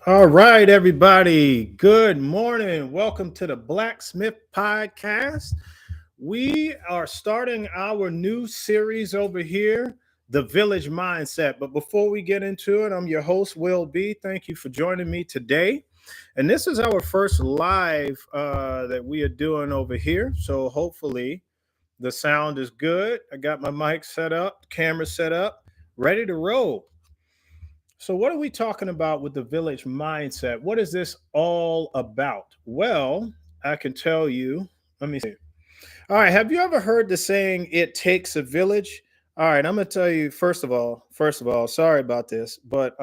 All right, everybody. Good morning. Welcome to the Blacksmith Podcast. We are starting our new series over here, The Village Mindset. But before we get into it, I'm your host, Will B. Thank you for joining me today. And this is our first live that we are doing over here. So hopefully the sound is good. I got my mic set up, camera set up, ready to roll. So, what are we talking about with the village mindset? What is this all about? Well, I can tell you. Let me see. All right. Have you ever heard the saying, it takes a village? All right. I'm going to tell you, first of all, sorry about this, but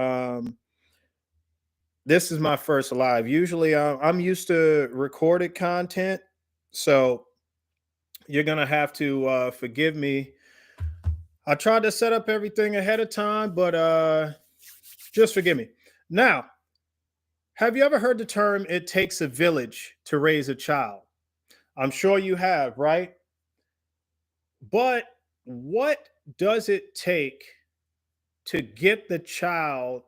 this is my first live. Usually I'm used to recorded content. So, you're going to have to forgive me. I tried to set up everything ahead of time, but just forgive me. Now, have you ever heard the term, it takes a village to raise a child? I'm sure you have, right? But what does it take to get the child?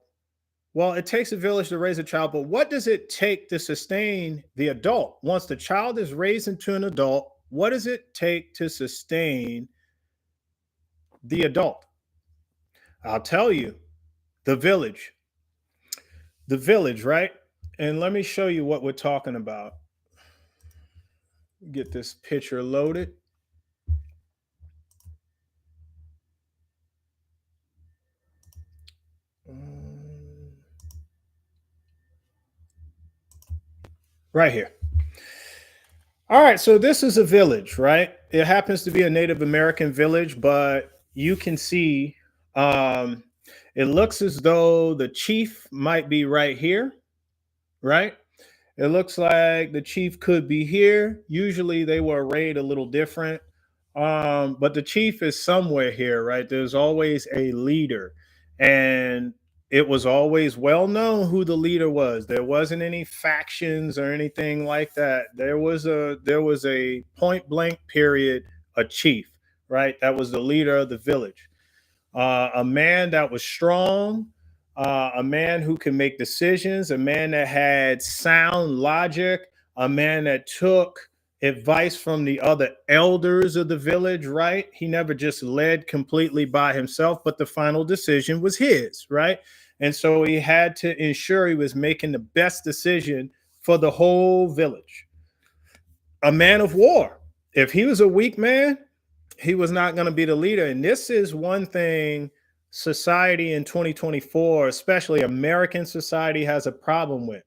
Well, it takes a village to raise a child, but what does it take to sustain the adult? Once the child is raised into an adult, what does it take to sustain the adult? I'll tell you, the village. The village, right? And let me show you what we're talking about. Get this picture loaded. Right here. All right, so this is a village, right? It happens to be a Native American village, but you can see um, it looks as though the chief might be right here, right? It looks like the chief could be here. Usually they were arrayed a little different, but the chief is somewhere here, right? There's always a leader, and it was always well known who the leader was. There wasn't any factions or anything like that. There was a point blank period, a chief, right? That was the leader of the village, a man that was strong, a man who could make decisions, a man that had sound logic, a man that took advice from the other elders of the village, right? He never just led completely by himself, but the final decision was his, right? And so he had to ensure he was making the best decision for the whole village. A man of war. If he was a weak man, he was not going to be the leader. And this is one thing society in 2024, especially American society, has a problem with.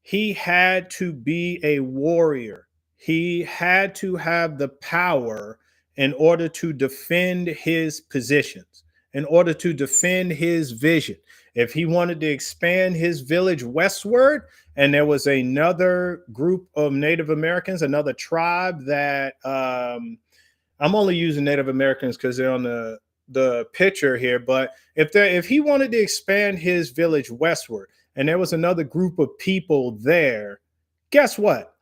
He had to be a warrior. He had to have the power in order to defend his positions, in order to defend his vision. If he wanted to expand his village westward, and there was another group of Native Americans, another tribe that I'm only using Native Americans because they're on the picture here. But if he wanted to expand his village westward, and there was another group of people there, guess what?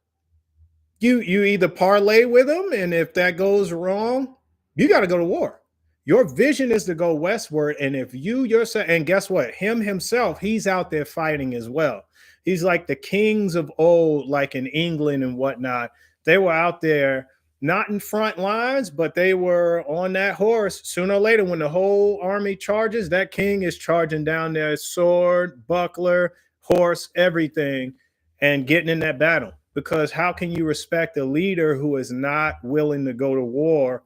You either parlay with them, and if that goes wrong, you got to go to war. Your vision is to go westward, and if you yourself, and guess what? Him himself, he's out there fighting as well. He's like the kings of old, like in England and whatnot. They were out there not in front lines, but they were on that horse. Sooner or later, when the whole army charges, that king is charging down there, sword, buckler, horse, everything, and getting in that battle. Because how can you respect a leader who is not willing to go to war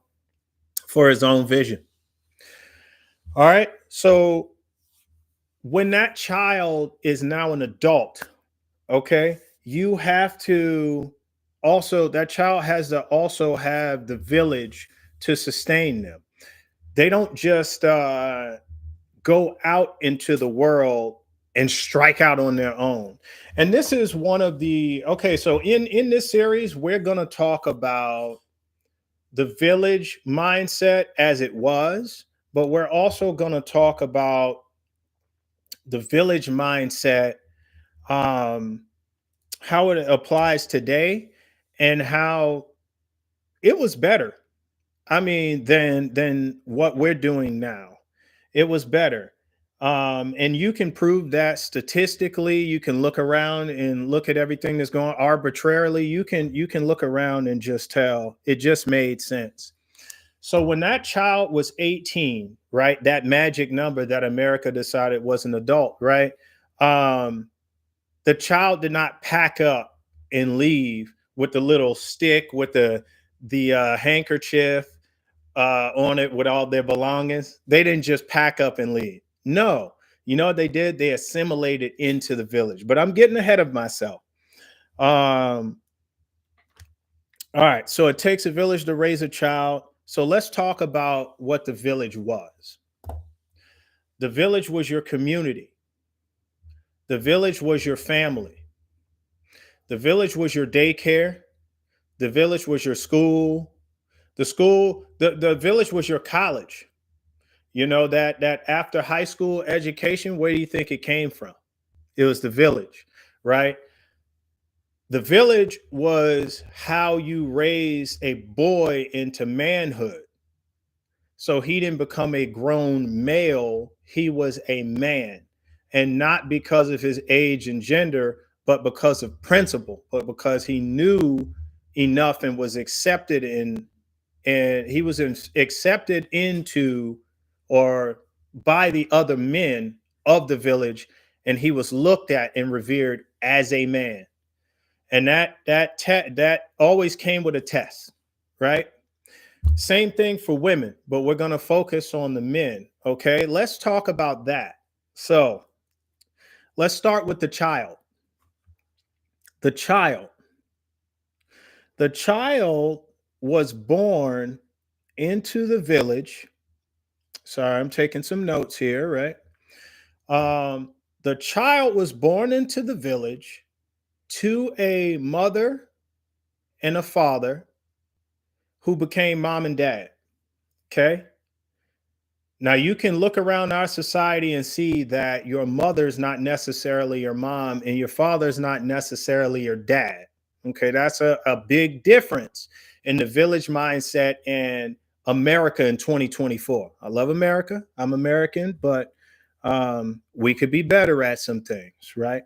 for his own vision? All right. So when that child is now an adult, okay, you have to also, that child has to also have the village to sustain them. They don't just go out into the world and strike out on their own. And this is one of the, okay, so in this series we're going to talk about the village mindset as it was, but we're also going to talk about the village mindset, um how it applies today, and how it was better. I mean, than what we're doing now. It was better. And you can prove that statistically. You can look around and look at everything that's going arbitrarily. You can look around and just tell it just made sense. So when that child was 18, right, that magic number that America decided was an adult, right? Um, the child did not pack up and leave with the little stick with the handkerchief on it with all their belongings. They didn't just pack up and leave. No, you know what they did? They assimilated into the village. But I'm getting ahead of myself. Um, all right, so it takes a village to raise a child. So let's talk about what the village was. The village was your community. The village was your family. The village was your daycare. The village was your school. The village was your college. You know that after high school education, where do you think it came from? It was the village, right? The village was how you raise a boy into manhood. So he didn't become a grown male, he was a man. And not because of his age and gender, but because of principle, but because he knew enough and was accepted in, and he was accepted into or by the other men of the village, and he was looked at and revered as a man. And that always came with a test, right? Same thing for women, but we're going to focus on the men. Okay, let's talk about that. So let's start with the child. The child. The child was born into the village. Sorry, I'm taking some notes here, right? The child was born into the village to a mother and a father who became mom and dad. Okay. Now you can look around our society and see that your mother's not necessarily your mom and your father's not necessarily your dad. Okay, that's a big difference in the village mindset and America in 2024. I love America. I'm American, but we could be better at some things, right?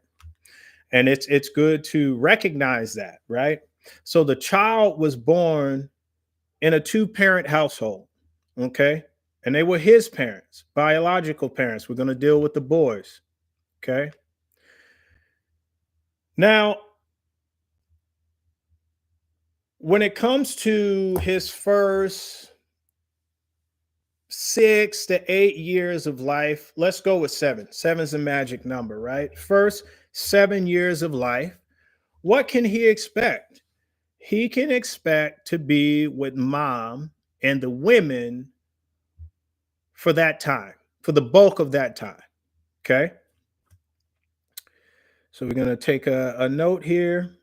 And it's good to recognize that, right? So the child was born in a two-parent household, okay? And they were his parents, biological parents. We're going to deal with the boys, okay? Now, when it comes to his first 6 to 8 years of life, let's go with seven. Seven's a magic number, right? First 7 years of life, what can he expect? He can expect to be with mom and the women for that time, for the bulk of that time. Okay. So we're going to take a note here.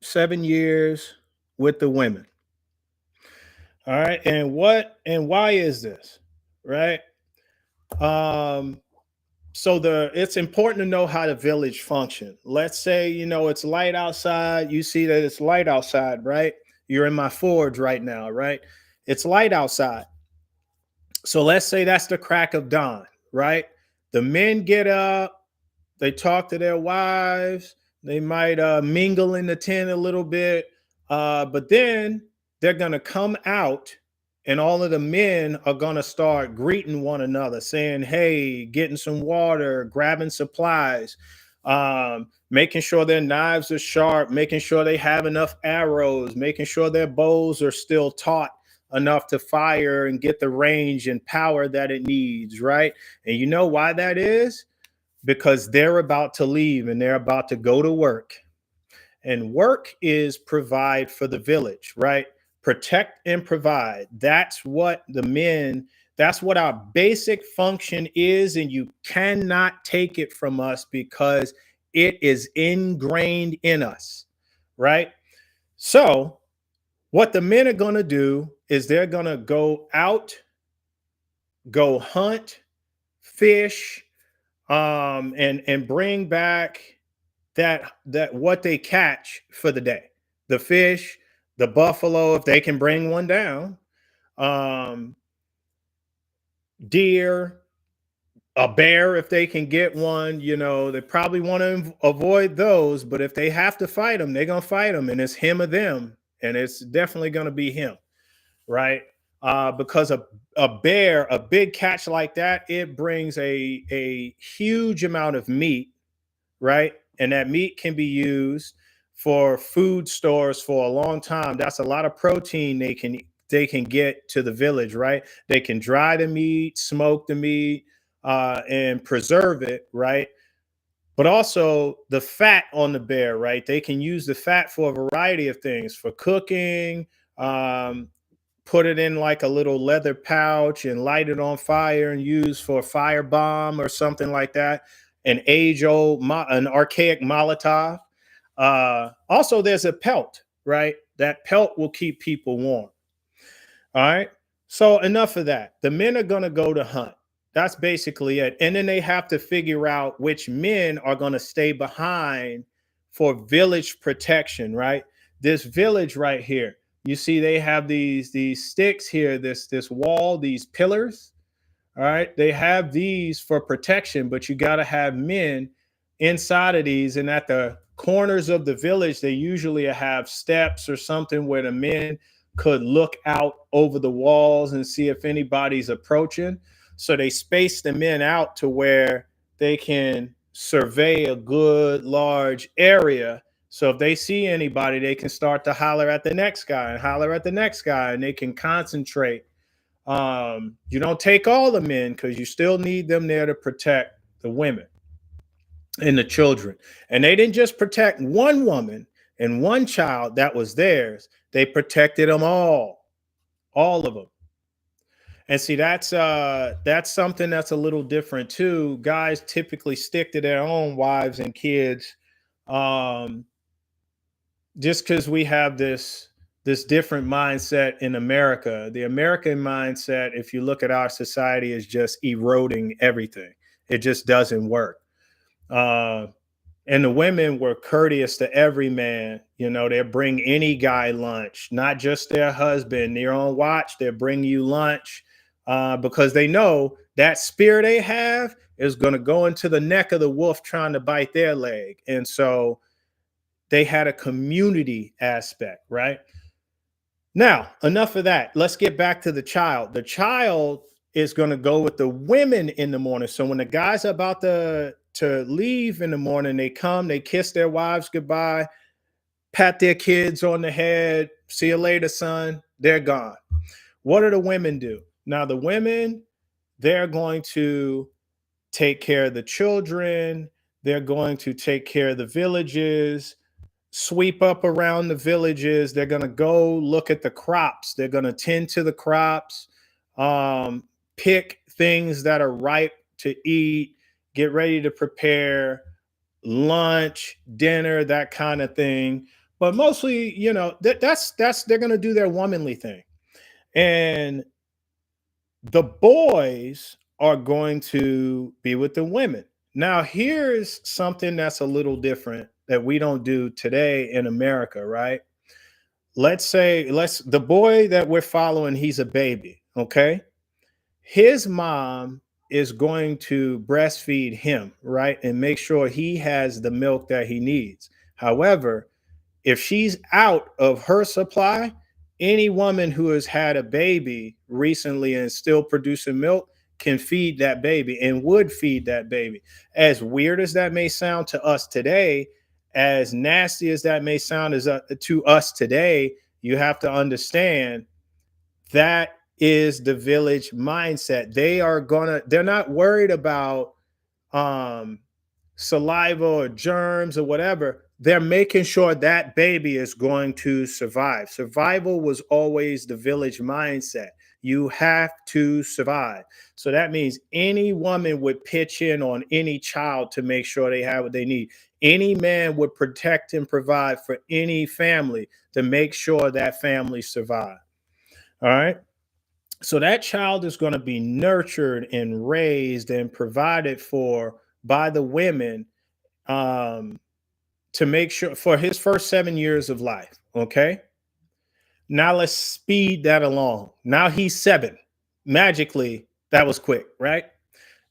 7 years with the women. All right. And why is this? Right. Um, so it's important to know how the village function. Let's say, it's light outside. You see that it's light outside, right? You're in my forge right now, right? It's light outside. So let's say that's the crack of dawn, right? The men get up, they talk to their wives, they might mingle in the tent a little bit, but then they're going to come out and all of the men are going to start greeting one another, saying, hey, getting some water, grabbing supplies, making sure their knives are sharp, making sure they have enough arrows, making sure their bows are still taut enough to fire and get the range and power that it needs, right? And you know why that is? Because they're about to leave and they're about to go to work. And work is provide for the village, right? Protect and provide. That's what our basic function is. And you cannot take it from us because it is ingrained in us, right? So, what the men are going to do is they're going to go out, go hunt, fish, and bring back that what they catch for the day. The fish, the buffalo, if they can bring one down, um, deer, a bear if they can get one. They probably want to avoid those, but if they have to fight them, they're gonna fight them, and it's him or them, and it's definitely gonna be him, right? Because a bear, a big catch like that, it brings a huge amount of meat, right? And that meat can be used for food stores for a long time. That's a lot of protein they can get to the village, right? They can dry the meat, smoke the meat, and preserve it, right? But also the fat on the bear, right? They can use the fat for a variety of things, for cooking, um, put it in like a little leather pouch and light it on fire and use for a fire bomb or something like that. An archaic Molotov. Also, there's a pelt, right? That pelt will keep people warm. All right. So enough of that. The men are going to go to hunt. That's basically it. And then they have to figure out which men are going to stay behind for village protection, right? This village right here. You see, they have these sticks here, this wall, these pillars. All right. They have these for protection, but you got to have men inside of these. And at the corners of the village, they usually have steps or something where the men could look out over the walls and see if anybody's approaching. So they space the men out to where they can survey a good large area. So if they see anybody, they can start to holler at the next guy and holler at the next guy, and they can concentrate. You don't take all the men because you still need them there to protect the women and the children. And they didn't just protect one woman and one child that was theirs, they protected them all of them. And see, that's something that's a little different too. Guys typically stick to their own wives and kids, um, just because we have this different mindset in America. The American mindset, if you look at our society, is just eroding everything. It just doesn't work. Uh, and the women were courteous to every man. They'll bring any guy lunch, not just their husband. They're on watch. They'll bring you lunch, because they know that spear they have is going to go into the neck of the wolf trying to bite their leg. And so they had a community aspect, right? Now, enough of that. Let's get back to the child. The child is going to go with the women in the morning. So when the guys are about to leave in the morning, they come, they kiss their wives goodbye, pat their kids on the head, see you later, son. They're gone. What do the women do? Now, the women, they're going to take care of the children. They're going to take care of the villages, sweep up around the villages. They're going to go look at the crops. They're going to tend to the crops, pick things that are ripe to eat, get ready to prepare lunch, dinner, that kind of thing. But mostly, that's they're going to do their womanly thing. And the boys are going to be with the women. Now, here's something that's a little different that we don't do today in America, right? Let's say the boy that we're following, he's a baby, okay? His mom is going to breastfeed him, right? And make sure he has the milk that he needs. However, if she's out of her supply, any woman who has had a baby recently and still producing milk can feed that baby and would feed that baby. As weird as that may sound to us today, as nasty as that may sound to us today, you have to understand that is the village mindset. They're not worried about um saliva or germs or whatever. They're making sure that baby is going to survive. Survival was always the village mindset. You have to survive. So that means any woman would pitch in on any child to make sure they have what they need. Any man would protect and provide for any family to make sure that family survive. All right. So that child is going to be nurtured and raised and provided for by the women, um, to make sure for his first 7 years of life. Okay. Now let's speed that along. Now he's 7. Magically, that was quick, right?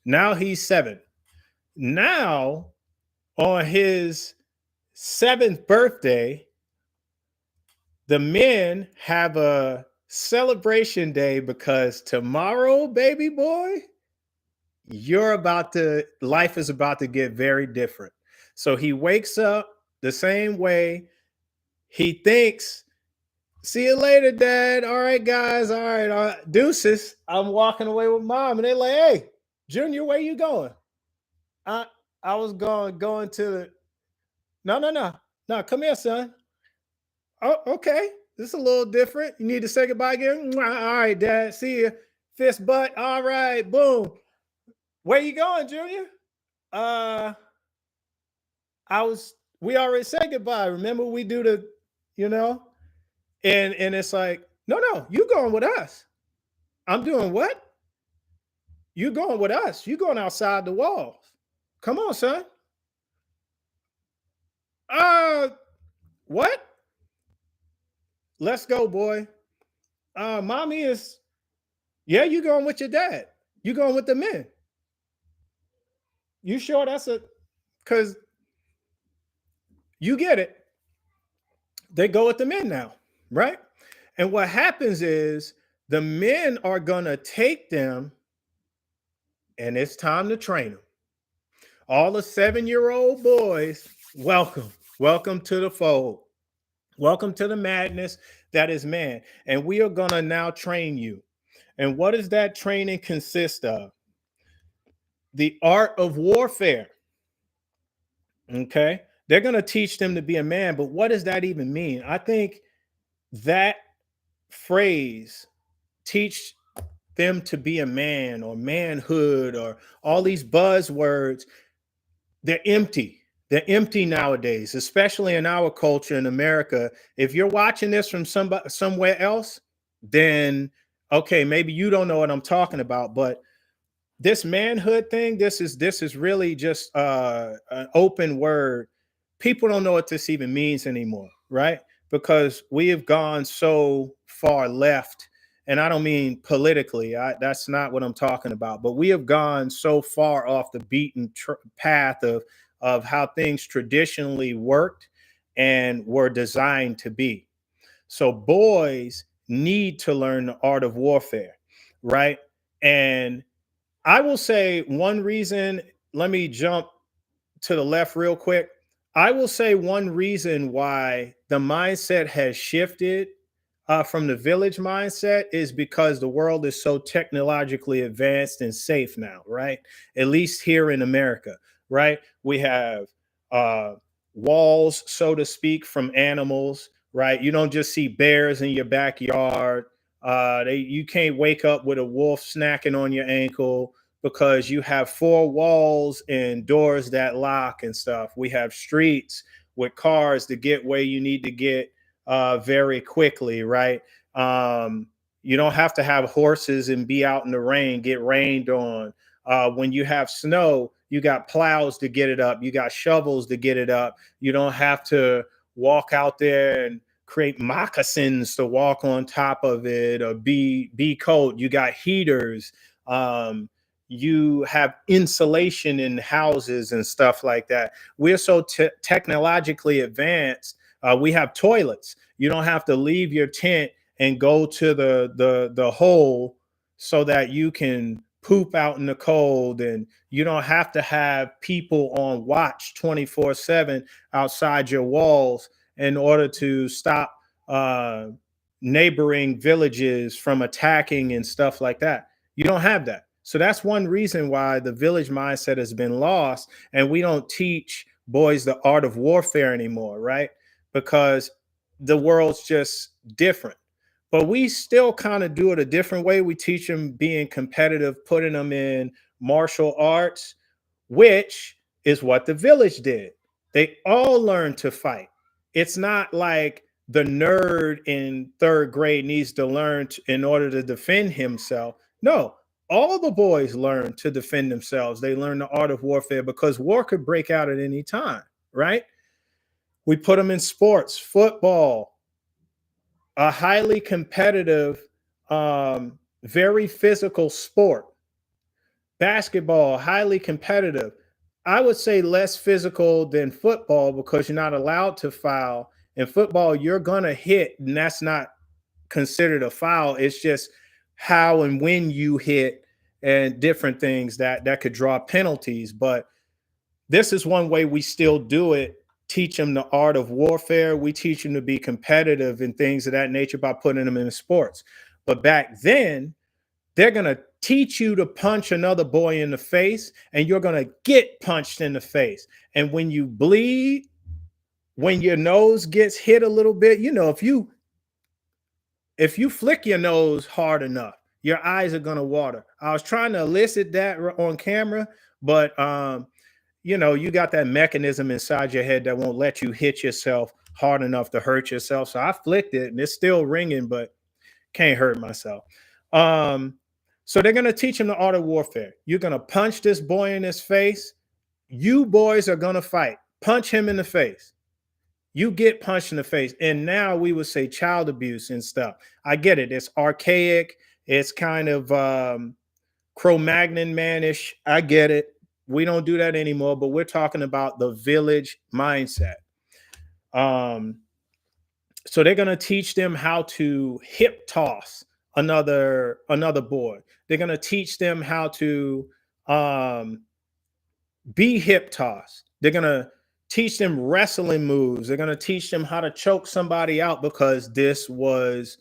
Now he's 7. Now, on his 7th birthday, the men have a celebration day because tomorrow, baby boy, life is about to get very different. So he wakes up the same way. He thinks, see you later, dad. All right, guys. All right. Deuces. I'm walking away with mom. And they're like, hey, Junior, where you going? I I was going to the no, no, no. No, come here, son. Oh, okay. This is a little different. You need to say goodbye again. Mwah. All right, dad. See you. Fist butt. All right. Boom. Where you going, Junior? Uh, we already said goodbye. Remember, we do the, you know, and it's like, no, no, you going with us. I'm doing what? You going with us. You going outside the walls. Come on, son. Uh, what? Let's go, boy. Mommy is, yeah, you going with your dad. You going with the men. You sure that's a, because you get it. They go with the men now, right? And what happens is the men are going to take them and it's time to train them. All the 7-year-old boys, welcome. Welcome to the fold. Welcome to the madness that is man. And we are going to now train you. And what does that training consist of? The art of warfare. Okay. They're going to teach them to be a man. But what does that even mean? I think that phrase, teach them to be a man or manhood or all these buzzwords, they're empty. They're empty nowadays, especially in our culture in America. If you're watching this from somewhere else, then okay, maybe you don't know what I'm talking about. But this manhood thing, this is really just an open word. People don't know what this even means anymore, right? Because we have gone so far left, and I don't mean politically. That's not what I'm talking about. But we have gone so far off the beaten path of how things traditionally worked and were designed to be. So boys need to learn the art of warfare, right? And I will say one reason, let me jump to the left real quick. I will say one reason why the mindset has shifted from the village mindset is because the world is so technologically advanced and safe now, right? At least here in America, right? We have uh, walls, so to speak, from animals, right? You don't just see bears in your backyard. You can't wake up with a wolf snacking on your ankle because you have 4 walls and doors that lock and stuff. We have streets with cars to get where you need to get very quickly, right? You don't have to have horses and be out in the rain, get rained on. When you have snow, you got plows to get it up. You got shovels to get it up. You don't have to walk out there and create moccasins to walk on top of it or be cold. You got heaters. You have insulation in houses and stuff like that. We're so technologically advanced. We have toilets. You don't have to leave your tent and go to the hole so that you can poop out in the cold, and you don't have to have people on watch 24/7 outside your walls in order to stop neighboring villages from attacking and stuff like that. You don't have that. So that's one reason why the village mindset has been lost, and we don't teach boys the art of warfare anymore, right? Because the world's just different. But we still kind of do it a different way. We teach them being competitive, putting them in martial arts, which is what the village did. They all learned to fight. It's not like the nerd in 3rd grade needs to learn in order to defend himself. No, all the boys learn to defend themselves. They learn the art of warfare because war could break out at any time, right? We put them in sports, football, a highly competitive, very physical sport. Basketball, highly competitive. I would say less physical than football because you're not allowed to foul. In football, you're going to hit, and that's not considered a foul. It's just how and when you hit and different things that could draw penalties. But this is one way we still do it. Teach them the art of warfare. We teach them to be competitive and things of that nature by putting them in sports. But back then, they're going to teach you to punch another boy in the face, and you're going to get punched in the face. And when you bleed, when your nose gets hit a little bit, if you flick your nose hard enough, your eyes are going to water. I was trying to elicit that on camera, but you got that mechanism inside your head that won't let you hit yourself hard enough to hurt yourself. So I flicked it and it's still ringing, but can't hurt myself. So they're going to teach him the art of warfare. You're going to punch this boy in his face. You boys are going to fight. Punch him in the face. You get punched in the face. And now we would say child abuse and stuff. I get it. It's archaic. It's kind of Cro-Magnon manish. I get it. We don't do that anymore, but we're talking about the village mindset. So they're going to teach them how to hip toss another boy. They're going to teach them how to be hip tossed. They're going to teach them wrestling moves. They're going to teach them how to choke somebody out because this was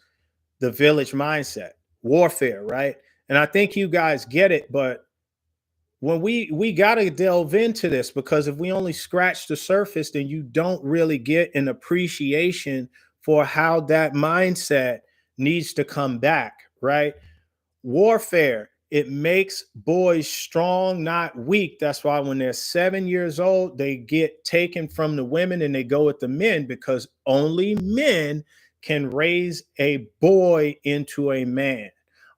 the village mindset, warfare, right? And I think you guys get it, but when we got to delve into this, because if we only scratch the surface, then you don't really get an appreciation for how that mindset needs to come back, right? Warfare, it makes boys strong, not weak. That's why when they're 7 years old, they get taken from the women and they go with the men, because only men can raise a boy into a man.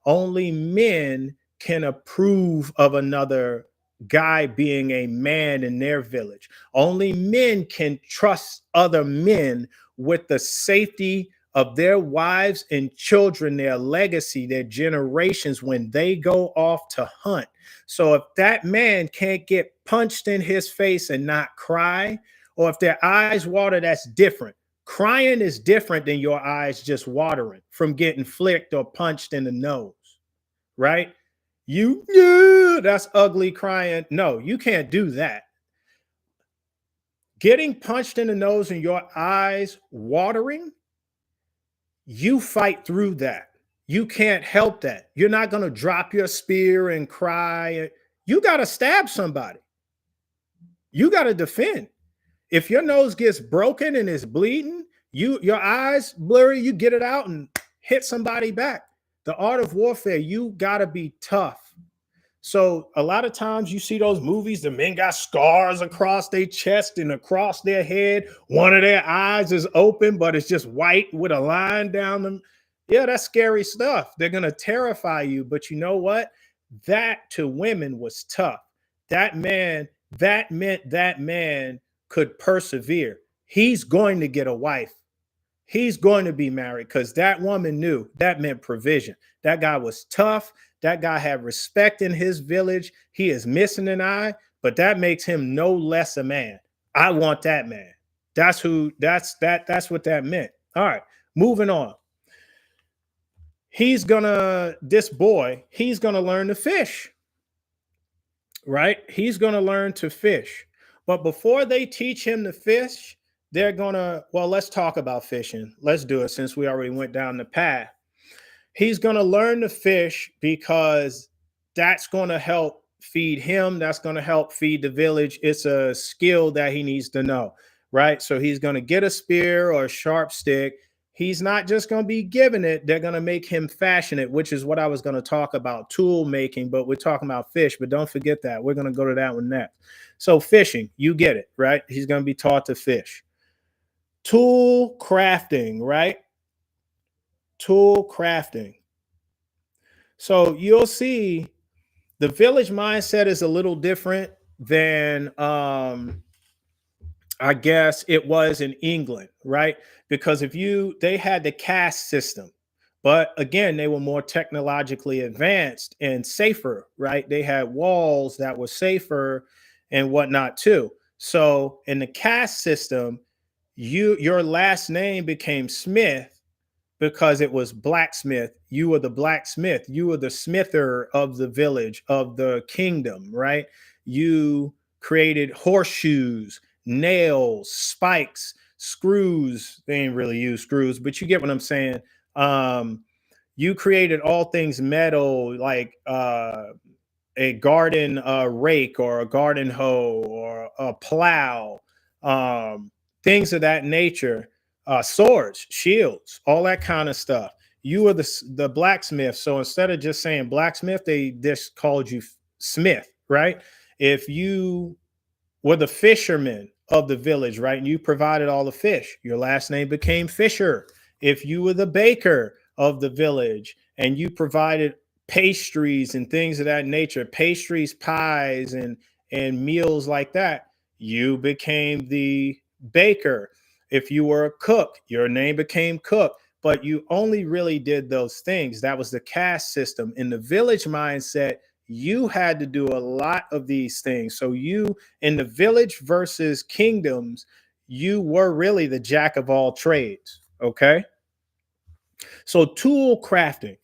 Only men can approve of another guy being a man in their village. Only men can trust other men with the safety of their wives and children, their legacy, their generations when they go off to hunt. So if that man can't get punched in his face and not cry, or if their eyes water, that's different. Crying is different than your eyes just watering from getting flicked or punched in the nose, right? That's ugly crying. No, you can't do that. Getting punched in the nose and your eyes watering, you fight through that. You can't help that. You're not going to drop your spear and cry. You got to stab somebody. You got to defend. If your nose gets broken and is bleeding, your eyes blurry, you get it out and hit somebody back. The art of warfare, you got to be tough. So a lot of times you see those movies, the men got scars across their chest and across their head. One of their eyes is open, but it's just white with a line down them. Yeah, that's scary stuff. They're going to terrify you. But you know what? That to women was tough. That meant that man could persevere. He's going to get a wife. He's going to be married because that woman knew that meant provision. That guy was tough. That guy had respect in his village. He is missing an eye, but that makes him no less a man. I want that man. That's what that meant. All right, moving on. This boy, he's gonna learn to fish, right? He's gonna learn to fish. But before they teach him to fish, let's talk about fishing. Let's do it since we already went down the path. He's going to learn to fish because that's going to help feed him. That's going to help feed the village. It's a skill that he needs to know, right? So he's going to get a spear or a sharp stick. He's not just going to be given it. They're going to make him fashion it, which is what I was going to talk about, tool making, but we're talking about fish. But don't forget that. We're going to go to that one next. So fishing, you get it, right? He's going to be taught to fish. Tool crafting, right? Tool crafting. So you'll see the village mindset is a little different than I guess it was in England, right? Because they had the caste system, But again, they were more technologically advanced and safer, right? They had walls that were safer and whatnot too. So in the caste system, your last name became Smith because it was blacksmith. You were the blacksmith. You were the smither of the village, of the kingdom, right? You created horseshoes, nails, spikes, screws. They ain't really use screws, but you get what I'm saying. Um, you created all things metal, like a garden rake or a garden hoe or a plow, um, things of that nature, swords, shields, all that kind of stuff. You were the blacksmith. So instead of just saying blacksmith, they just called you Smith, right? If you were the fishermen of the village, right? And you provided all the fish. Your last name became Fisher. If you were the baker of the village and you provided pastries and things of that nature, pastries, pies, and meals like that, you became the baker. If you were a cook, your name became Cook. But you only really did those things. That was the caste system. In the village mindset, you had to do a lot of these things. So you in the village versus kingdoms, you were really the jack of all trades. Okay. So tool crafting,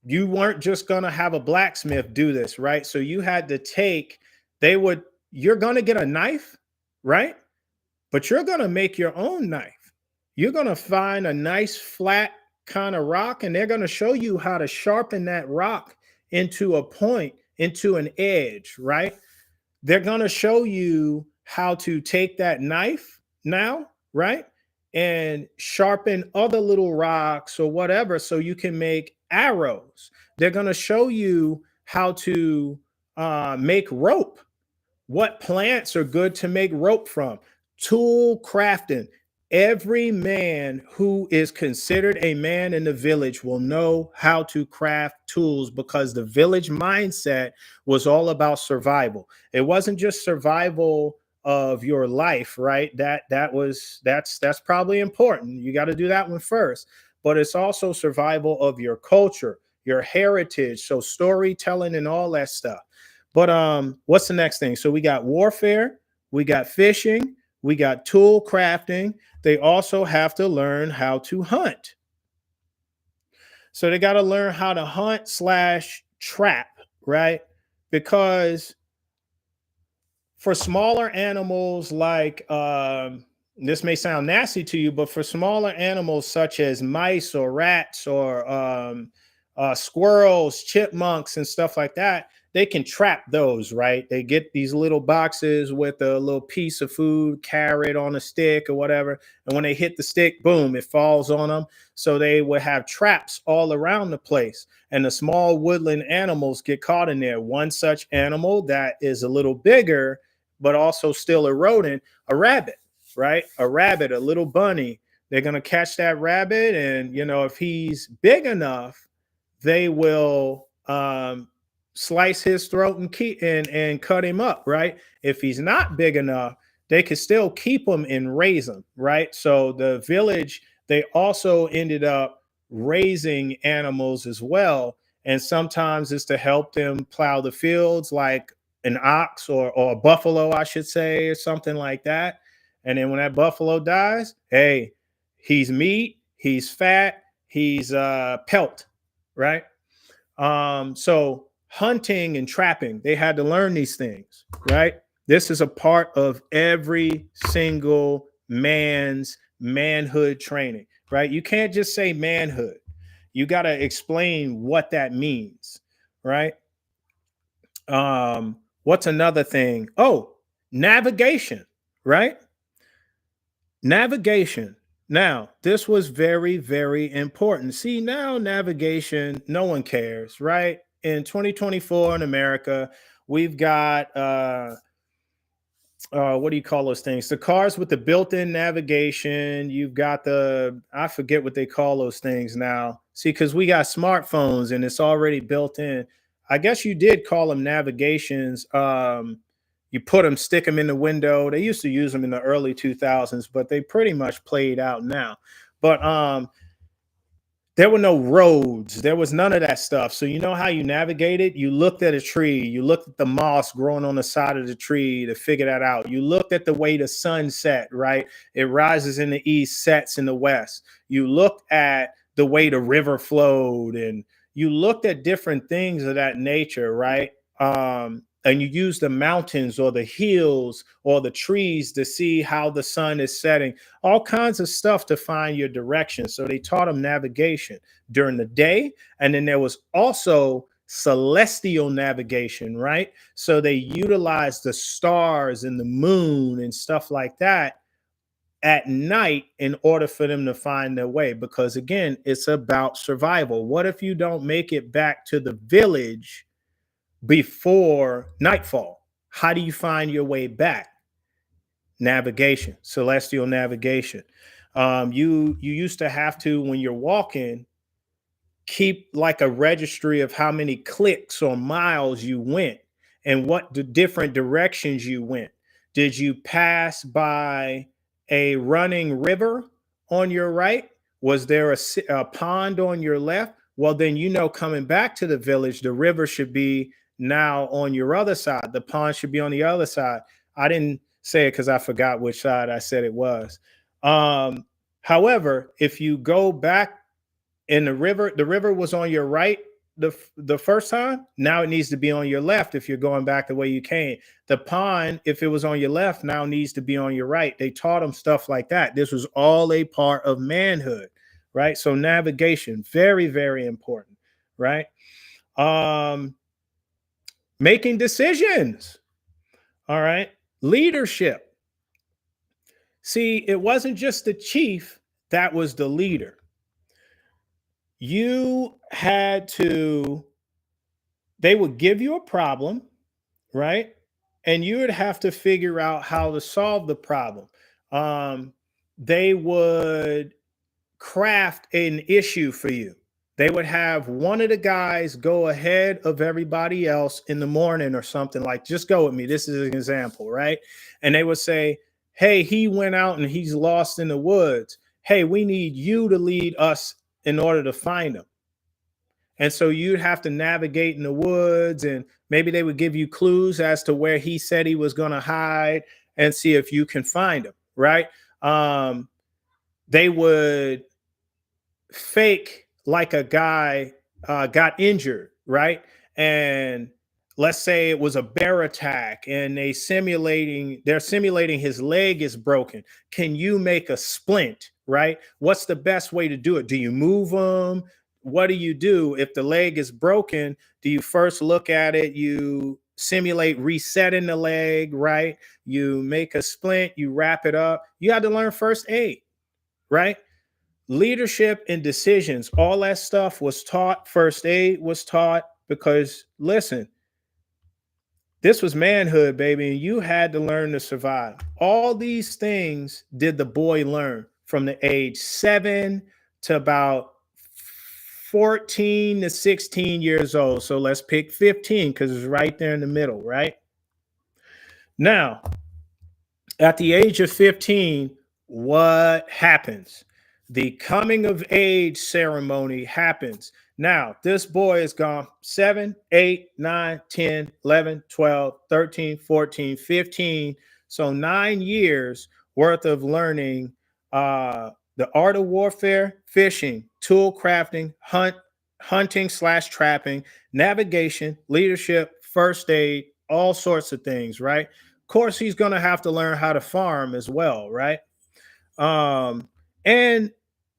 you weren't just going to have a blacksmith do this, right? So you had to take, they would, you're going to get a knife, right? But you're going to make your own knife. You're going to find a nice flat kind of rock, and they're going to show you how to sharpen that rock into a point, into an edge, right? They're going to show you how to take that knife now, right? And sharpen other little rocks or whatever so you can make arrows. They're going to show you how to make rope, what plants are good to make rope from. Tool crafting. Every man who is considered a man in the village will know how to craft tools because the village mindset was all about survival. It wasn't just survival of your life, right? That's probably important. You got to do that one first. But it's also survival of your culture, your heritage, so storytelling and all that stuff. But what's the next thing? So we got warfare, we got fishing, we got tool crafting. They also have to learn how to hunt. So they got to learn how to hunt slash trap, right? Because for smaller animals like this may sound nasty to you, but for smaller animals such as mice or rats or squirrels, chipmunks, and stuff like that, they can trap those, right? They get these little boxes with a little piece of food, carrot on a stick or whatever. And when they hit the stick, boom, it falls on them. So they would have traps all around the place. And the small woodland animals get caught in there. One such animal that is a little bigger, but also still a rodent, a rabbit, right? A rabbit, a little bunny. They're going to catch that rabbit. And, if he's big enough, they will slice his throat and cut him up, right? If he's not big enough, they could still keep him and raise him, right? So the village, they also ended up raising animals as well. And sometimes it's to help them plow the fields, like an ox or a buffalo, I should say, or something like that. And then when that buffalo dies, hey, he's meat, he's fat, he's pelt, right? So hunting and trapping, they had to learn these things, right? This is a part of every single man's manhood training, right? You can't just say manhood. You got to explain what that means, right? What's another thing? Oh, navigation, right? Navigation. Now, this was very, very important. See, now navigation, no one cares, right? In 2024 in America, we've got what do you call those things? The cars with the built-in navigation. You've got I forget what they call those things now. See, because we got smartphones and it's already built in. I guess you did call them navigations. You stick them in the window. They used to use them in the early 2000s, but they pretty much played out now. But There were no roads. There was none of that stuff. So you know how you navigated? You looked at a tree. You looked at the moss growing on the side of the tree to figure that out. You looked at the way the sun set, right? It rises in the east, sets in the west. You looked at the way the river flowed, and you looked at different things of that nature, right? And you use the mountains or the hills or the trees to see how the sun is setting, all kinds of stuff to find your direction. So they taught them navigation during the day. And then there was also celestial navigation, right? So they utilized the stars and the moon and stuff like that at night in order for them to find their way. Because again, it's about survival. What if you don't make it back to the village before nightfall? How do you find your way back? Navigation, celestial navigation. You used to have to, when you're walking, keep like a registry of how many clicks or miles you went and what the different directions you went. Did you pass by a running river on your right? Was there a pond on your left? Well, then you know, coming back to the village, the river should be now on your other side. The pond should be on the other side. I didn't say it because I forgot which side I said it was. However, if you go back and the river was on your right the first time, now it needs to be on your left if you're going back the way you came. The pond, if it was on your left, now needs to be on your right. They taught them stuff like that. This was all a part of manhood, right? So navigation, very, very important, right? um Making decisions, all right. Leadership. See, it wasn't just the chief that was the leader. You had to, they would give you a problem, right? And you would have to figure out how to solve the problem. Um, they would craft an issue for you. They would have one of the guys go ahead of everybody else in the morning or something, like, just go with me. This is an example, right? And they would say, hey, he went out and he's lost in the woods. Hey, we need you to lead us in order to find him. And so you'd have to navigate in the woods, and maybe they would give you clues as to where he said he was going to hide and see if you can find him, right? They would fake like a guy got injured, right? And let's say it was a bear attack and they're simulating his leg is broken. Can you make a splint, right? What's the best way to do it? Do you move them? What do you do if the leg is broken? Do you first look at it, you simulate resetting the leg, right? You make a splint, you wrap it up. You had to learn first aid, right? Leadership and decisions, all that stuff was taught. First aid was taught, because listen, this was manhood, baby, and you had to learn to survive. All these things did the boy learn from the age 7 to about 14 to 16 years old. So let's pick 15 because it's right there in the middle, right? Now, at the age of 15, what happens? The coming of age ceremony happens. Now, this boy is gone 7, 8, 9, 10, 11, 12, 13, 14, 15. So 9 years worth of learning the art of warfare, fishing, tool crafting, hunting slash trapping, navigation, leadership, first aid, all sorts of things, right? Of course, he's going to have to learn how to farm as well, right? And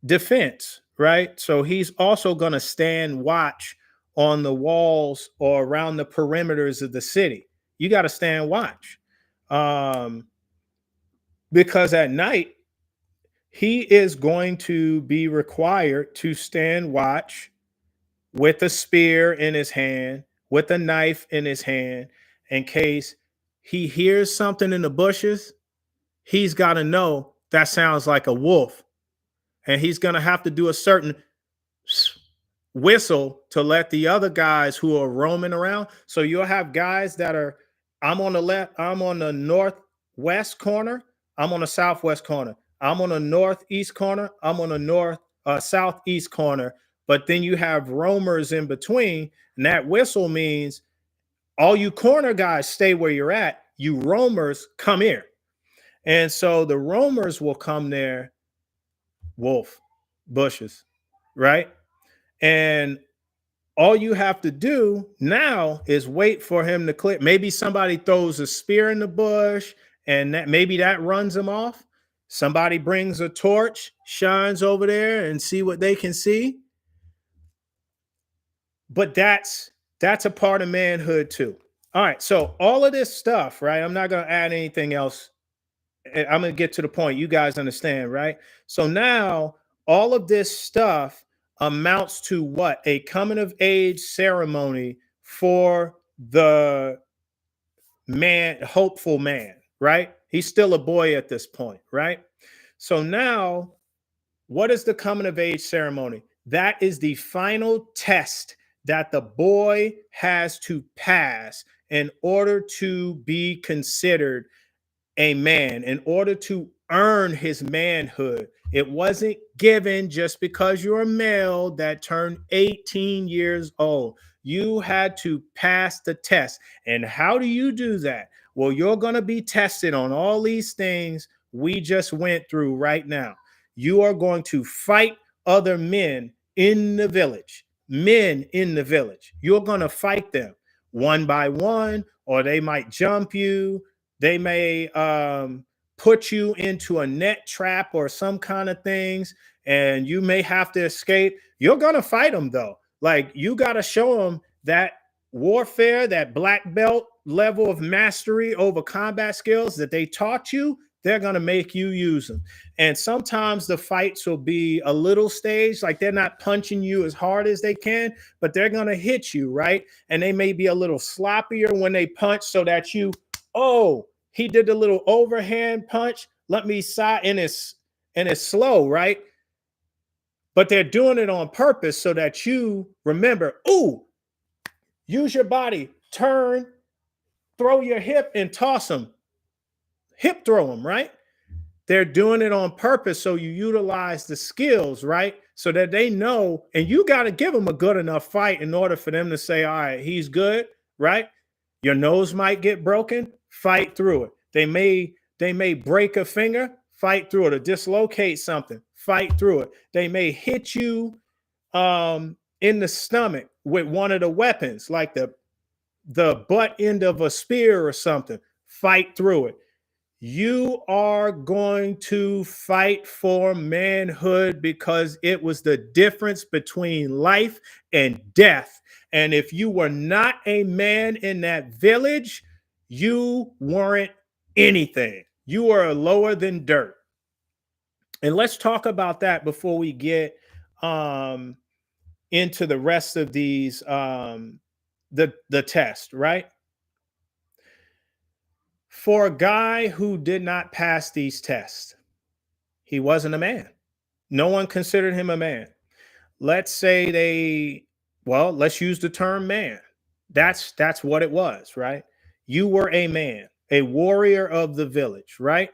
defense, right? So he's also going to stand watch on the walls or around the perimeters of the city. You got to stand watch, um, because at night he is going to be required to stand watch with a spear in his hand, with a knife in his hand, in case he hears something in the bushes. He's got to know that sounds like a wolf, and he's going to have to do a certain whistle to let the other guys who are roaming around. So you'll have guys that are, I'm on the left, I'm on the northwest corner, I'm on the southwest corner, I'm on the northeast corner, I'm on the north southeast corner. but then you have roamers in between, and that whistle means all you corner guys stay where you're at. You roamers come here. And so the roamers will come there, wolf, bushes, right? And all you have to do now is wait for him to click. Maybe somebody throws a spear in the bush and maybe that runs him off. Somebody brings a torch, shines over there and see what they can see. But that's a part of manhood too. All right, so all of this stuff, right? I'm not going to add anything else. I'm going to get to the point. You guys understand, right? So now all of this stuff amounts to what? A coming of age ceremony for the man, hopeful man, right? He's still a boy at this point, right? So now, what is the coming of age ceremony? That is the final test that the boy has to pass in order to be considered a man, in order to earn his manhood. It wasn't given just because you're a male that turned 18 years old. You had to pass the test. And how do you do that? Well, you're going to be tested on all these things we just went through right now. You are going to fight other men in the village, men in the village. You're going to fight them one by one, or they might jump you. They may put you into a net trap or some kind of things, and you may have to escape. You're going to fight them, though. Like, you got to show them that warfare, that black belt level of mastery over combat skills that they taught you. They're going to make you use them. And sometimes the fights will be a little staged, like they're not punching you as hard as they can, but they're going to hit you, right? And they may be a little sloppier when they punch so that you, oh, he did the little overhand punch. Let me side, and it's slow, right? But they're doing it on purpose so that you remember, ooh, use your body, turn, throw your hip and toss them. Hip throw them, right? They're doing it on purpose so you utilize the skills, right? So that they know, and you got to give them a good enough fight in order for them to say, all right, he's good, right? Your nose might get broken, fight through it. They may break a finger, fight through it, or dislocate something, fight through it. They may hit you in the stomach with one of the weapons, like the butt end of a spear or something, fight through it. You are going to fight for manhood because it was the difference between life and death. And if you were not a man in that village, you weren't anything. You are lower than dirt. And let's talk about that before we get into the rest of these the test, right? For a guy who did not pass these tests, he wasn't a man. No one considered him a man. Let's say let's use the term man. That's what it was, right? You were a man, a warrior of the village, right?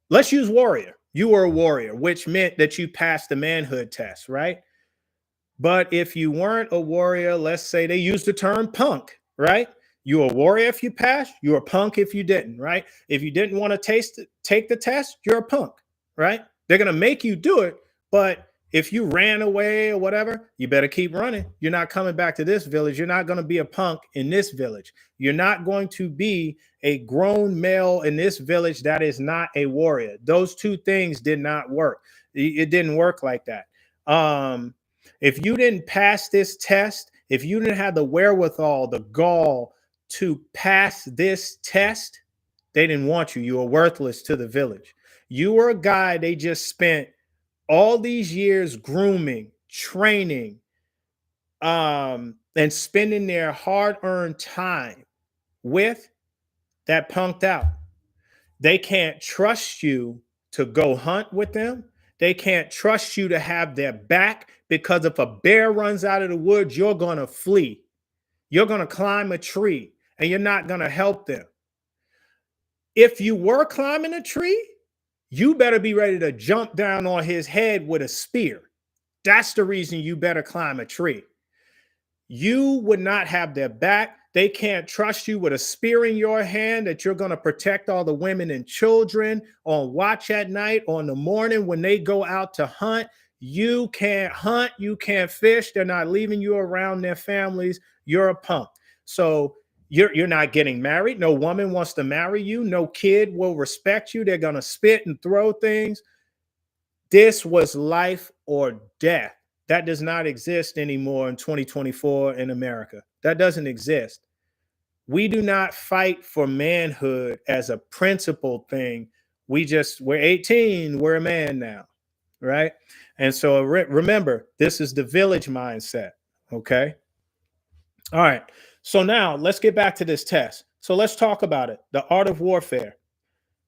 Let's use warrior. You were a warrior, which meant that you passed the manhood test, right? But if you weren't a warrior, let's say they used the term punk, right? You were a warrior if you passed, you were a punk if you didn't, right? If you didn't want to take the test, you're a punk, right? They're going to make you do it, but if you ran away or whatever, you better keep running. You're not coming back to this village. You're not going to be a punk in this village. You're not going to be a grown male in this village that is not a warrior. Those two things did not work. It didn't work like that. If you didn't pass this test, if you didn't have the wherewithal, the gall to pass this test, they didn't want you. You were worthless to the village. You were a guy they just spent all these years grooming, training, and spending their hard-earned time with, that punked out. They can't trust you to go hunt with them. They can't trust you to have their back, because if a bear runs out of the woods, you're going to flee. You're going to climb a tree and you're not going to help them. If you were climbing a tree, you better be ready to jump down on his head with a spear. That's the reason you better climb a tree. You would not have their back. They can't trust you with a spear in your hand that you're going to protect all the women and children on watch at night or in the morning when they go out to hunt. You can't hunt. You can't fish. They're not leaving you around their families. You're a punk. So you're not getting married. No woman wants to marry you. No kid will respect you. They're going to spit and throw things. This was life or death. That does not exist anymore in 2024 in America. That doesn't exist. We do not fight for manhood as a principled thing. We're 18, we're a man now, right? And so remember, this is the village mindset, okay? All right. So now let's get back to this test. So let's talk about it. The art of warfare.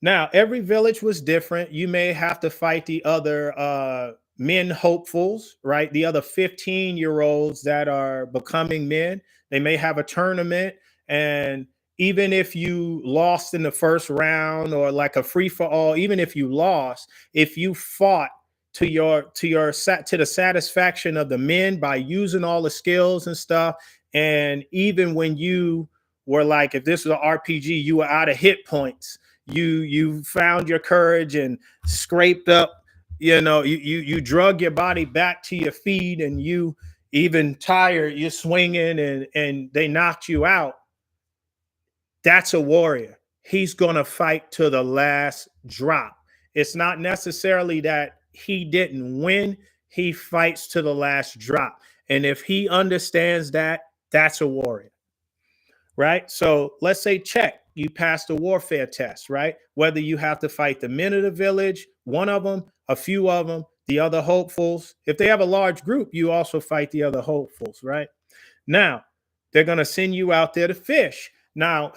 Now, every village was different. You may have to fight the other men hopefuls, right? The other 15-year-olds that are becoming men. They may have a tournament. And even if you lost in the first round or like a free for all, even if you lost, if you fought to the satisfaction of the men by using all the skills and stuff, and even when you were like, if this was an RPG, you were out of hit points, you found your courage and scraped up, you drug your body back to your feet, and you even tired, you're swinging, and they knocked you out. That's a warrior. He's going to fight to the last drop. It's not necessarily that he didn't win. He fights to the last drop. And if he understands that, that's a warrior, right? So let's say check, you passed the warfare test, right? Whether you have to fight the men of the village, one of them, a few of them, the other hopefuls. If they have a large group, you also fight the other hopefuls, right? Now, they're going to send you out there to fish. Now,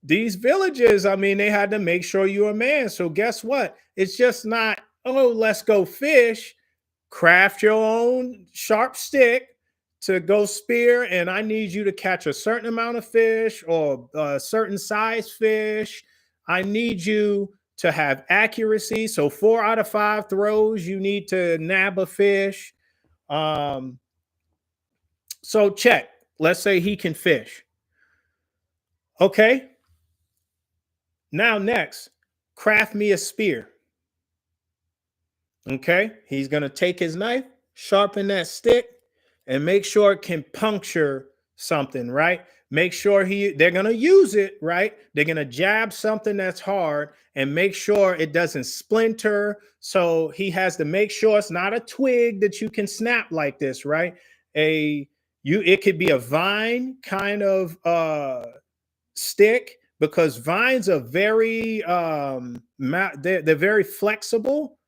these villages, I mean, they had to make sure you're a man. So guess what? It's just not, oh, let's go fish. Craft your own sharp stick to go spear, and I need you to catch a certain amount of fish or a certain size fish. I need you to have accuracy. So 4 out of 5 throws, you need to nab a fish. So check. Let's say he can fish. Okay. Now next, craft me a spear. Okay. He's going to take his knife, sharpen that stick, and make sure it can puncture something, right? Make sure they're going to use it, right? They're going to jab something that's hard and make sure it doesn't splinter. So he has to make sure it's not a twig that you can snap like this, right? It could be a vine kind of stick, because vines are very they're very flexible.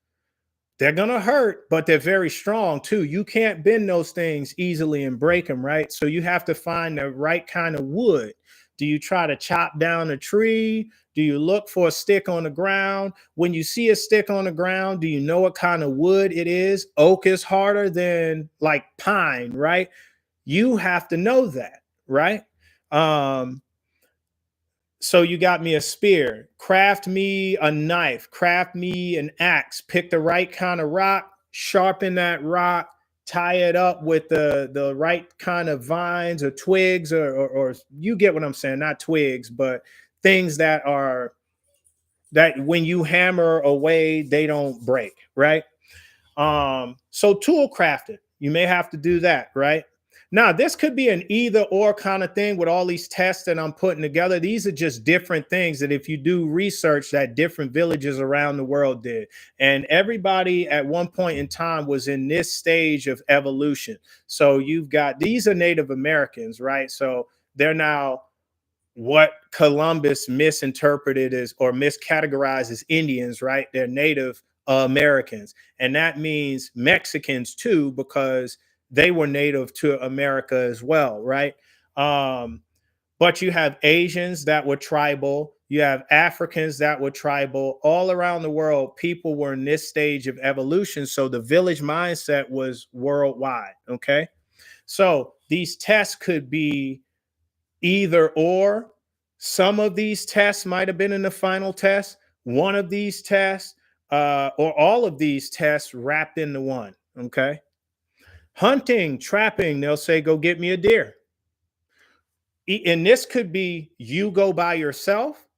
They're gonna hurt, but they're very strong too. You can't bend those things easily and break them, right? So you have to find the right kind of wood. Do you try to chop down a tree? Do you look for a stick on the ground? When you see a stick on the ground, do you know what kind of wood it is? Oak is harder than like pine, right? You have to know that, right? So you got me a spear, craft me a knife, craft me an axe, pick the right kind of rock, sharpen that rock, tie it up with the right kind of vines or twigs, or you get what I'm saying, not twigs, but things that when you hammer away, they don't break, right? So tool crafted, you may have to do that, right? Now, this could be an either or kind of thing with all these tests that I'm putting together. These are just different things that if you do research that different villages around the world did. And everybody at one point in time was in this stage of evolution. So these are Native Americans, right? So they're now what Columbus misinterpreted as or miscategorized as Indians, right? They're Native Americans. And that means Mexicans too, because they were native to America as well, right? But you have Asians that were tribal, you have Africans that were tribal. All around the world, people were in this stage of evolution. So the village mindset was worldwide, okay? So these tests could be either or. Some of these tests might have been in the final test, one of these tests, or all of these tests wrapped into one. Okay. Hunting, trapping, they'll say, go get me a deer. And this could be you go by yourself.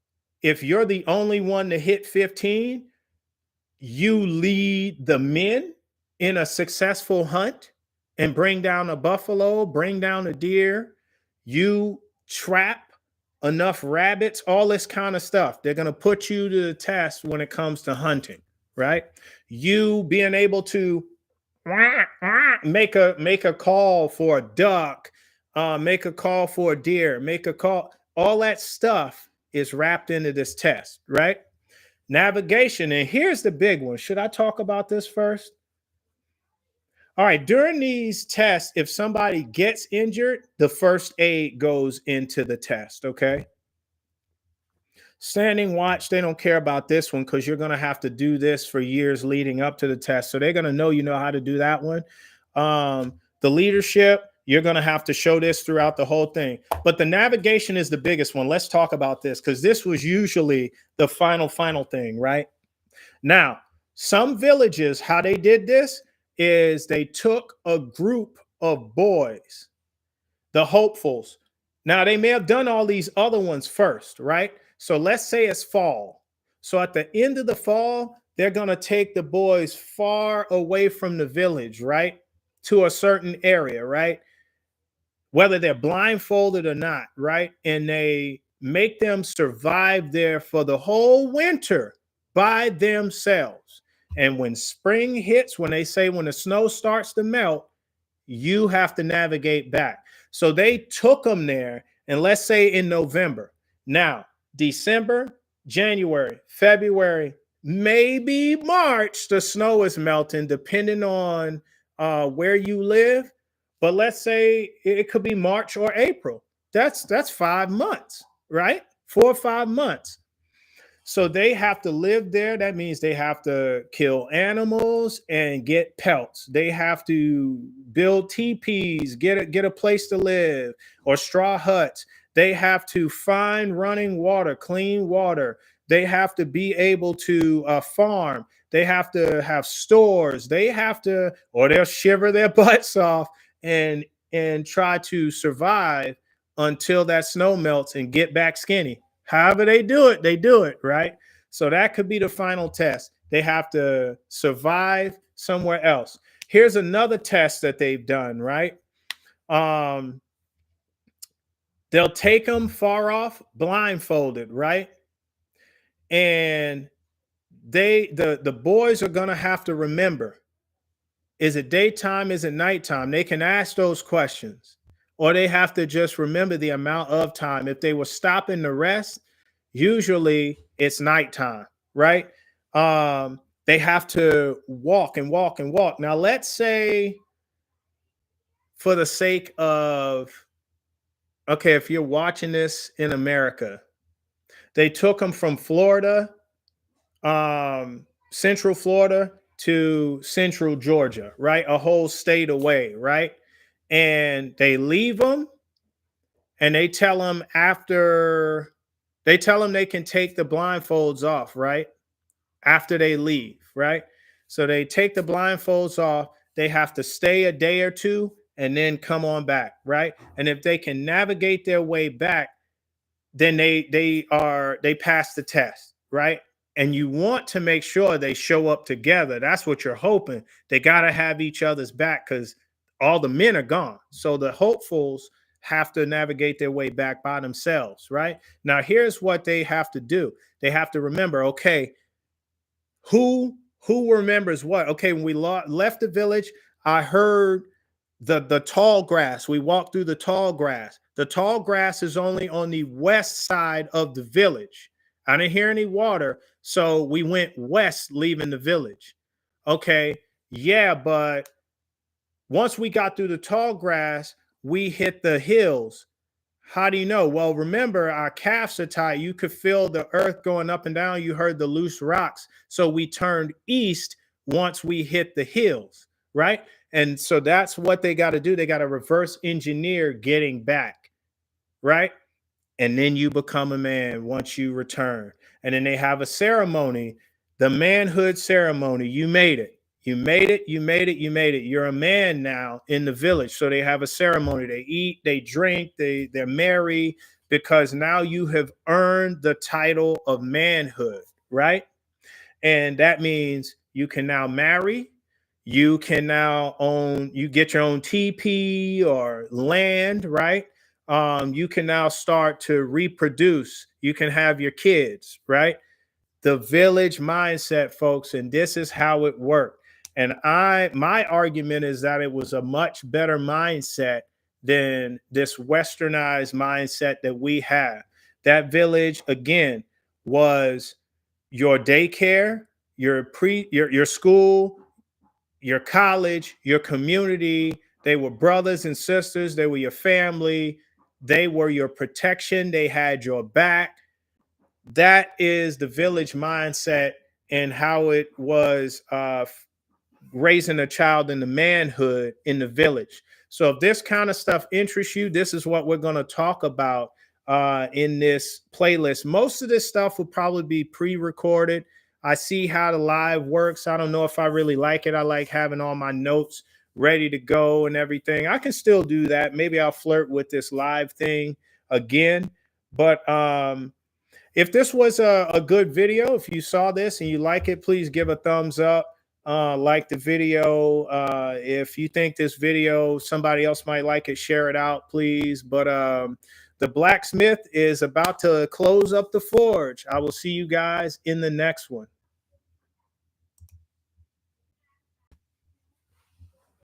If you're the only one to hit 15, you lead the men in a successful hunt and bring down a buffalo, bring down a deer. You trap enough rabbits, all this kind of stuff. They're going to put you to the test when it comes to hunting, right? You being able to make a call for a duck, make a call for a deer, make a call. All that stuff is wrapped into this test, right? Navigation. And here's the big one. Should I talk about this first? All right. During these tests, if somebody gets injured, the first aid goes into the test. Okay. Standing watch, they don't care about this one because you're going to have to do this for years leading up to the test. So they're going to know you know how to do that one. The leadership, you're going to have to show this throughout the whole thing. But the navigation is the biggest one. Let's talk about this because this was usually the final thing, right? Now, some villages, how they did this is they took a group of boys, the hopefuls. Now, they may have done all these other ones first, right? So let's say it's fall. So at the end of the fall, they're going to take the boys far away from the village, right? To a certain area, right? Whether they're blindfolded or not, right? And they make them survive there for the whole winter by themselves. And when spring hits, when they say when the snow starts to melt, you have to navigate back. So they took them there, and let's say in November. Now, December, January, February, maybe March, the snow is melting, depending on where you live. But let's say it could be March or April. That's 5 months, right? 4 or 5 months. So they have to live there. That means they have to kill animals and get pelts. They have to build teepees, get a place to live, or straw huts. They have to find running water, clean water. They have to be able to farm. They have to have stores. They have to, or they'll shiver their butts off and try to survive until that snow melts and get back skinny. However they do it, right? So that could be the final test. They have to survive somewhere else. Here's another test that they've done, right? Um, they'll take them far off, blindfolded, right? And the boys are gonna have to remember: is it daytime? Is it nighttime? They can ask those questions, or they have to just remember the amount of time. If they were stopping to rest, usually it's nighttime, right? They have to walk and walk and walk. Now, let's say, for the sake of, okay, if you're watching this in America, they took them from Florida, Central Florida to Central Georgia, right? A whole state away, right? And they leave them and they tell them they can take the blindfolds off, right? After they leave, right? So they take the blindfolds off. They have to stay a day or two and then come on back, right? And if they can navigate their way back, then they pass the test, right? And you want to make sure they show up together. That's what you're hoping. They got to have each other's back because all the men are gone. So the hopefuls have to navigate their way back by themselves, right? Now, here's what they have to do. They have to remember, okay, who remembers what? Okay, when we left the village, I heard the tall grass. We walked through the tall grass. The tall grass is only on the west side of the village. I didn't hear any water, so we went west, leaving the village. Okay, yeah, but once we got through the tall grass, we hit the hills. How do you know? Well, remember, our calves are tight. You could feel the earth going up and down. You heard the loose rocks. So we turned east once we hit the hills, right? And so that's what they got to do. They got to reverse engineer getting back, right? And then you become a man once you return. And then they have a ceremony, the manhood ceremony. You made it. You made it, you made it, you made it. You're a man now in the village. So they have a ceremony. They eat, they drink, they're merry because now you have earned the title of manhood, right? And that means you can now marry, you can now own, you get your own TP or land, right? You can now start to reproduce. You can have your kids, right? The village mindset, folks, and this is how it worked. And my argument is that it was a much better mindset than this westernized mindset that we have. That village, again, was your daycare, your school, your college, your community. They were brothers and sisters, they were your family, they were your protection, they had your back. That is the village mindset and how it was raising a child in the manhood in the village. So if this kind of stuff interests you, this is what we're going to talk about in this playlist. Most of this stuff will probably be pre-recorded. I see how the live works. I don't know if I really like it. I like having all my notes ready to go and everything. I can still do that. Maybe I'll flirt with this live thing again. But if this was a good video, if you saw this and you like it, please give a thumbs up. Like the video. If you think this video, somebody else might like it, share it out, please. But the blacksmith is about to close up the forge. I will see you guys in the next one.